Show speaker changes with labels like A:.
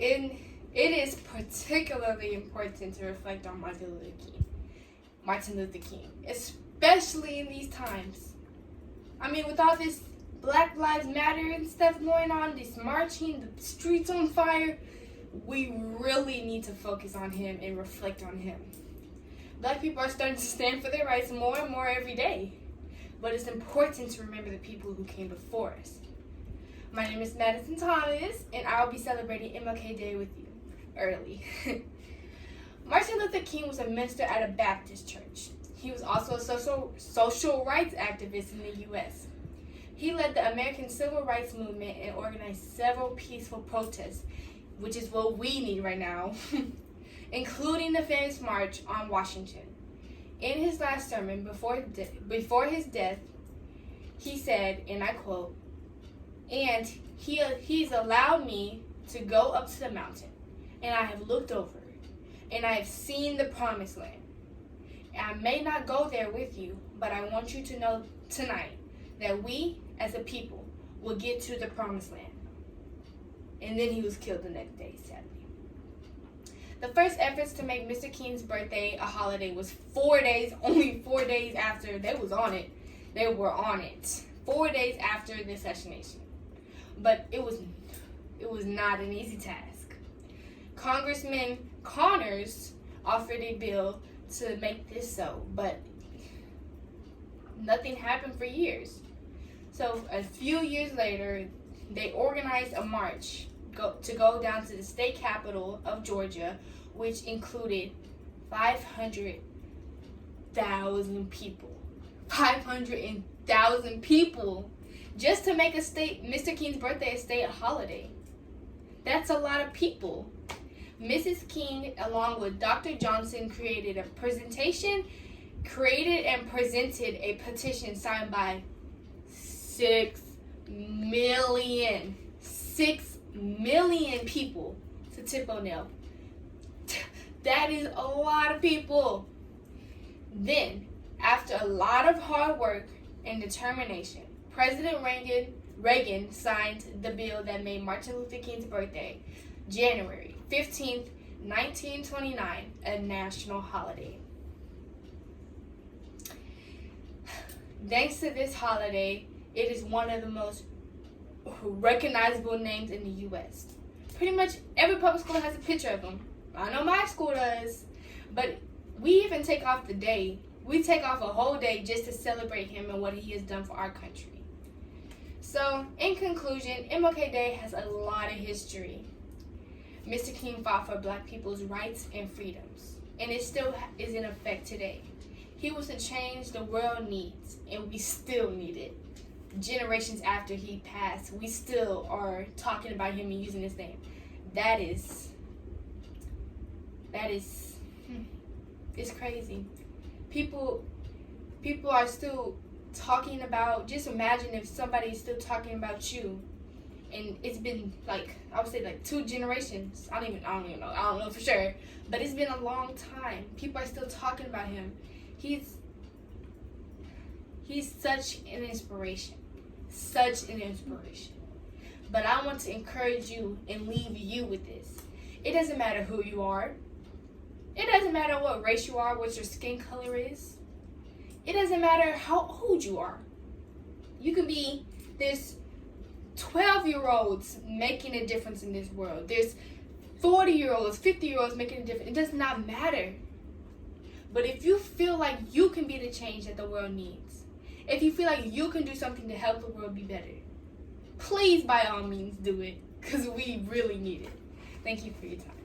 A: And it is particularly important to reflect on Martin Luther King, especially in these times. I mean, with all this Black Lives Matter and stuff going on, this marching, the streets on fire, we really need to focus on him and reflect on him. Black people are starting to stand for their rights more and more every day. But it's important to remember the people who came before us. My name is Madison Thomas, and I'll be celebrating MLK Day with you early. Martin Luther King was a minister at a Baptist church. He was also a social rights activist in the U.S. He led the American Civil Rights Movement and organized several peaceful protests, which is what we need right now, including the famous March on Washington. In his last sermon before his death, he said, and I quote, "And he's allowed me to go up to the mountain, and I have looked over, and I have seen the promised land. I may not go there with you, but I want you to know tonight that we, as a people, will get to the promised land." And then he was killed the next day, sadly. The first efforts to make Mr. King's birthday a holiday was only 4 days after they were on it. 4 days after the assassination. But it was not an easy task. Congressman Connors offered a bill to make this so, but nothing happened for years. So a few years later, they organized a march to go down to the state capital of Georgia, which included 500,000 people. 500,000 people just to make Mr. King's birthday a state holiday. That's a lot of people. Mrs. King, along with Dr. Johnson, created and presented a petition signed by 6 million people to tip O'Neill. That is a lot of people. Then, after a lot of hard work and determination, President Reagan signed the bill that made Martin Luther King's birthday, January 15th, 1929, a national holiday. Thanks to this holiday, it is one of the most recognizable names in the U.S. Pretty much every public school has a picture of him. I know my school does. But we even take off the day. We take off a whole day just to celebrate him and what he has done for our country. So, in conclusion, MLK Day has a lot of history. Mr. King fought for Black people's rights and freedoms, and it still is in effect today. He was the change the world needs, and we still need it. Generations after he passed, we still are talking about him and using his name. It's crazy. People are still talking about, just imagine if somebody's still talking about you, and it's been I would say 2 generations. I don't even know. I don't know for sure, but it's been a long time. People are still talking about him. He's such an inspiration. But I want to encourage you and leave you with this. It doesn't matter who you are. It doesn't matter what race you are, what your skin color is. It doesn't matter how old you are. You can be this 12-year-olds making a difference in this world. There's 40-year-olds, 50-year-olds making a difference. It does not matter. But if you feel like you can be the change that the world needs, if you feel like you can do something to help the world be better, please, by all means, do it, because we really need it. Thank you for your time.